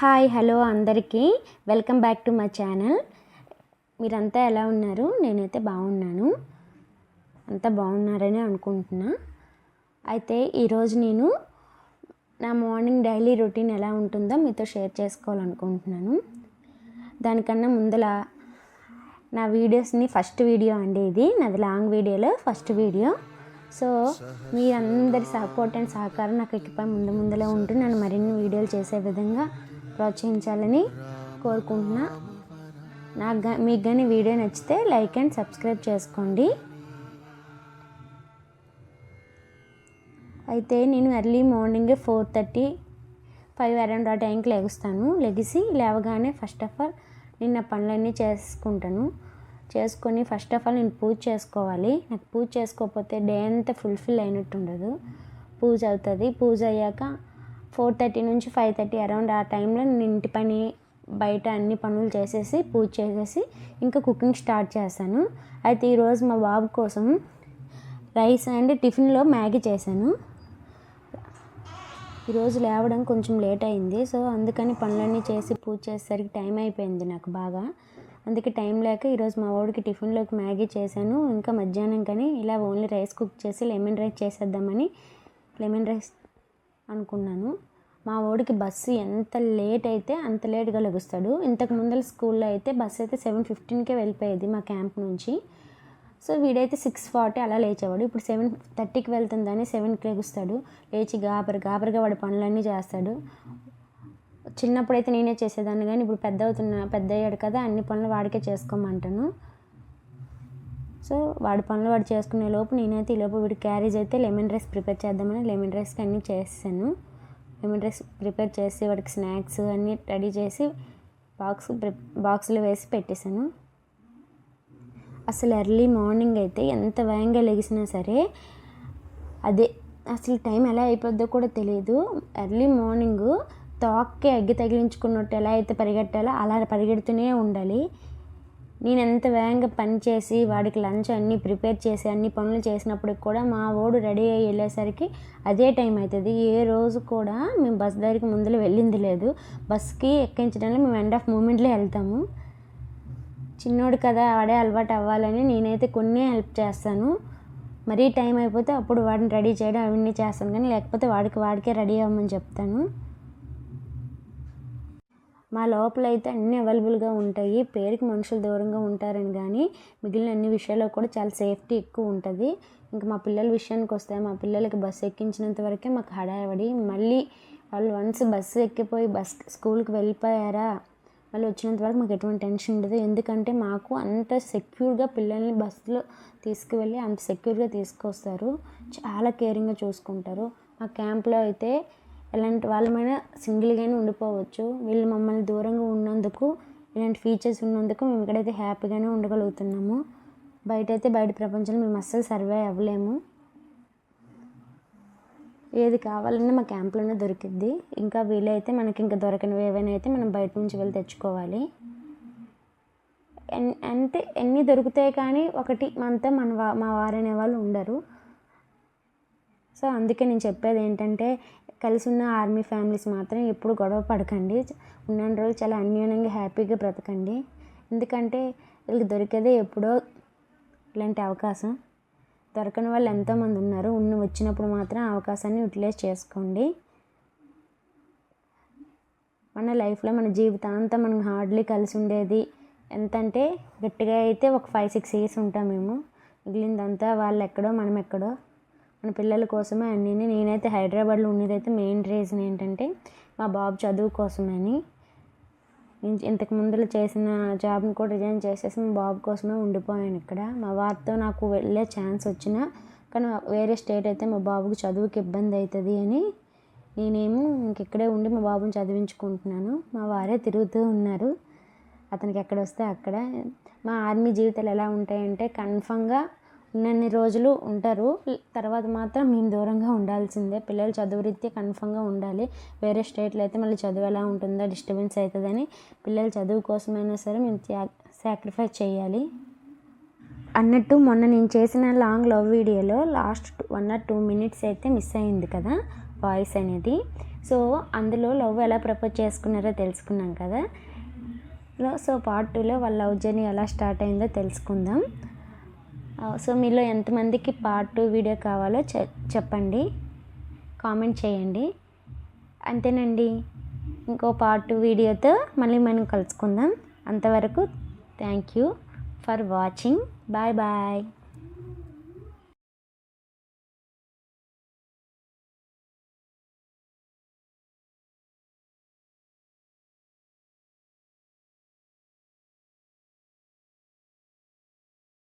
Hi hello అందరికీ welcome back to my channel. మీరంతా ఎలా ఉన్నారు? నేనైతే బాగున్నాను. అంతా బాగున్నారని అనుకుంటున్నా. అయితే ఈరోజు నేను నా మార్నింగ్ డైలీ రొటీన్ ఎలా ఉంటుందో మీతో షేర్ చేసుకోవాలనుకుంటున్నాను. దానికన్నా ముందల నా వీడియోస్ని ఫస్ట్ వీడియో అండి, ఇది నాది లాంగ్ వీడియోలో ఫస్ట్ వీడియో. సో మీరందరి సపోర్ట్ అండ్ సహకారం నాకు ఇకపై ముందులే ఉంటూ నన్ను మరిన్ని వీడియోలు చేసే విధంగా ప్రోత్సహించాలని కోరుకుంటున్నా. మీకు కానీ వీడియో నచ్చితే లైక్ అండ్ సబ్స్క్రైబ్ చేసుకోండి. అయితే నేను ఎర్లీ మార్నింగే 4:30, 5 అరౌండ్ ఆ టైంకి లెగిసి లేవగానే ఫస్ట్ ఆఫ్ ఆల్ నేను నా పనులన్నీ చేసుకొని ఫస్ట్ ఆఫ్ ఆల్ నేను పూజ చేసుకోవాలి. నాకు పూజ చేసుకోకపోతే డే అంతా ఫుల్ఫిల్ అయినట్టు ఉండదు. పూజ అవుతుంది. పూజ అయ్యాక 4:30 నుంచి 5:30 అరౌండ్ ఆ టైంలో నేను ఇంటి పని బయట అన్ని పనులు చేసేసి పూజ చేసేసి ఇంకా కుకింగ్ స్టార్ట్ చేశాను. అయితే ఈరోజు మా బాబు కోసం రైస్ అండ్ టిఫిన్లో మ్యాగీ చేశాను. ఈరోజు లేవడం కొంచెం లేట్ అయింది. సో అందుకని పనులన్నీ చేసి పూజ చేసేసరికి టైం అయిపోయింది నాకు బాగా. అందుకే టైం లేక ఈరోజు మా వాడికి టిఫిన్లోకి మ్యాగీ చేశాను. ఇంకా మధ్యాహ్నం కానీ ఇలా ఓన్లీ రైస్ కుక్ చేసి లెమన్ రైస్ చేసేద్దామని లెమన్ రైస్ అనుకున్నాను. మా వాడికి బస్సు ఎంత లేట్ అయితే అంత లేట్గా లెగుస్తాడు. ఇంతకు ముందర స్కూల్లో అయితే బస్సు అయితే 7:15కే వెళ్ళిపోయేది మా క్యాంప్ నుంచి. సో వీడైతే 6:40 అలా లేచేవాడు. ఇప్పుడు 7:30కి వెళ్తుందని 7కి లెగుస్తాడు. లేచి గాబరగా వాడి పనులన్నీ చేస్తాడు. చిన్నప్పుడైతే నేనే చేసేదాన్ని, కానీ ఇప్పుడు పెద్ద అయ్యాడు కదా, అన్ని పనులు వాడికే చేసుకోమంటాను. సో వాడి పనులు వాడు చేసుకునే లోపు నేనైతే ఈలోపు వీడి క్యారేజ్ అయితే లెమన్ రైస్ ప్రిపేర్ చేద్దామని లెమన్ రైస్కి అన్నీ చేసాను. లెమన్ రైస్ ప్రిపేర్ చేసి వాడికి స్నాక్స్ అన్నీ రెడీ చేసి బాక్స్లో వేసి పెట్టేశాను. అసలు ఎర్లీ మార్నింగ్ అయితే ఎంత వేగంగా లెగిసినా సరే అసలు టైం ఎలా అయిపోద్దో కూడా తెలియదు. ఎర్లీ మార్నింగ్ తోక్కే అగ్గి తగిలించుకున్నట్టు ఎలా అయితే పరిగెట్టాలో అలా పరిగెడుతూనే ఉండాలి. నేను ఎంత వేగంగా పని చేసి వాడికి లంచ్ అన్నీ ప్రిపేర్ చేసి అన్ని పనులు చేసినప్పటికి కూడా మా వాడు రెడీ అయ్యి వెళ్ళేసరికి అదే టైం అవుతుంది. ఏ రోజు కూడా మేము బస్ దగ్గరికి ముందులో వెళ్ళింది లేదు. బస్కి ఎక్కించడంలో మేము ఎండ్ ఆఫ్ మూమెంట్లో వెళ్తాము. చిన్నోడు కదా, వాడే అలవాటు అవ్వాలని నేనైతే కొన్ని హెల్ప్ చేస్తాను. మరీ టైం అయిపోతే అప్పుడు వాడిని రెడీ చేయడం అవన్నీ చేస్తాను, కానీ లేకపోతే వాడికే రెడీ అవ్వమని చెప్తాను. మా లోపల అయితే అన్నీ అవైలబుల్గా ఉంటాయి. పేరుకి మనుషులు దూరంగా ఉంటారని కానీ మిగిలిన అన్ని విషయాల్లో కూడా చాలా సేఫ్టీ ఎక్కువ ఉంటుంది. ఇంకా మా పిల్లల విషయానికి వస్తే మా పిల్లలకి బస్సు ఎక్కించినంత వరకే మాకు హడావిడి. మళ్ళీ వాళ్ళు వన్స్ బస్సు ఎక్కిపోయి స్కూల్కి వెళ్ళిపోయారా మళ్ళీ వచ్చినంత వరకు మాకు ఎటువంటి టెన్షన్ ఉండదు. ఎందుకంటే మాకు అంత సెక్యూర్గా పిల్లల్ని బస్సులో తీసుకువెళ్ళి అంత సెక్యూర్గా తీసుకొస్తారు. చాలా కేరింగ్గా చూసుకుంటారు. మా క్యాంప్లో అయితే ఎలాంటి వాళ్ళమైనా సింగిల్గానే ఉండిపోవచ్చు. వీళ్ళు మమ్మల్ని దూరంగా ఉన్నందుకు, ఇలాంటి ఫీచర్స్ ఉన్నందుకు మేము ఇక్కడైతే హ్యాపీగానే ఉండగలుగుతున్నాము. బయట ప్రపంచంలో మేము అస్సలు సర్వే అవ్వలేము. ఏది కావాలన్నా మా క్యాంప్లోనే దొరికిద్ది. ఇంకా వీలైతే మనకి ఇంకా దొరకనివి ఏవైనా అయితే మనం బయట నుంచి వెళ్ళి తెచ్చుకోవాలి. అంటే ఎన్ని దొరుకుతాయి కానీ ఒకటి మనతో మా వారనే వాళ్ళు ఉండరు. సో అందుకే నేను చెప్పేది ఏంటంటే, కలిసి ఉన్న ఆర్మీ ఫ్యామిలీస్ మాత్రం ఎప్పుడు గొడవ పడకండి. ఉన్న రోజులు చాలా అన్యోన్యంగా హ్యాపీగా బ్రతకండి. ఎందుకంటే వీళ్ళకి దొరికేదే ఎప్పుడో ఇలాంటి అవకాశం. దొరకని వాళ్ళు ఎంతోమంది ఉన్నారు. వచ్చినప్పుడు మాత్రం అవకాశాన్ని యూటిలైజ్ చేసుకోండి. మన లైఫ్లో మన జీవితాంతం మనం హార్డ్లీ కలిసి ఉండేది ఎంతంటే గట్టిగా అయితే ఒక 5-6 years ఉంటాం మేము. మిగిలిందంతా వాళ్ళు ఎక్కడో మనం ఎక్కడో. మన పిల్లల కోసమే అన్నీ. నేనైతే హైదరాబాద్లో ఉండేదైతే మెయిన్ రీజన్ ఏంటంటే మా బాబు చదువు కోసమని. నేను ఇంతకు ముందులో చేసిన జాబ్ని కూడా రిజైన్ చేసేసి మా బాబు కోసమే ఉండిపోయాను ఇక్కడ. మా వారితో నాకు వెళ్ళే ఛాన్స్ వచ్చినా కానీ వేరే స్టేట్ అయితే మా బాబుకి చదువుకి ఇబ్బంది అవుతుంది అని నేనేమో ఇంకెక్కడే ఉండి మా బాబుని చదివించుకుంటున్నాను. మా వారే తిరుగుతూ ఉన్నారు. అతనికి ఎక్కడ వస్తే అక్కడ. మా ఆర్మీ జీవితాలు ఎలా ఉంటాయంటే కన్ఫామ్గా ఉన్నన్ని రోజులు ఉంటారు, తర్వాత మాత్రం మేము దూరంగా ఉండాల్సిందే. పిల్లలు చదువు రీత్యా కన్ఫామ్గా ఉండాలి. వేరే స్టేట్లో అయితే మళ్ళీ చదువు ఎలా ఉంటుందో డిస్టర్బెన్స్ అవుతుందని పిల్లల చదువు కోసమైనా సరే మేము సాక్రిఫైస్ చేయాలి అన్నట్టు. మొన్న నేను చేసిన లాంగ్ లవ్ వీడియోలో లాస్ట్ 1 or 2 minutes అయితే మిస్ అయింది కదా వాయిస్ అనేది. సో అందులో లవ్ ఎలా ప్రపోజ్ చేసుకున్నారో తెలుసుకున్నాం కదా. సో పార్ట్ 2లో వాళ్ళ లవ్ జర్నీ ఎలా స్టార్ట్ అయిందో తెలుసుకుందాం. సో మీలో ఎంతమందికి పార్ట్ 2 వీడియో కావాలో చెప్పండి, కామెంట్ చేయండి. అంతేనండి, ఇంకో పార్ట్ 2 వీడియోతో మళ్ళీ మనం కలుసుకుందాం. అంతవరకు thank you for watching. Bye bye.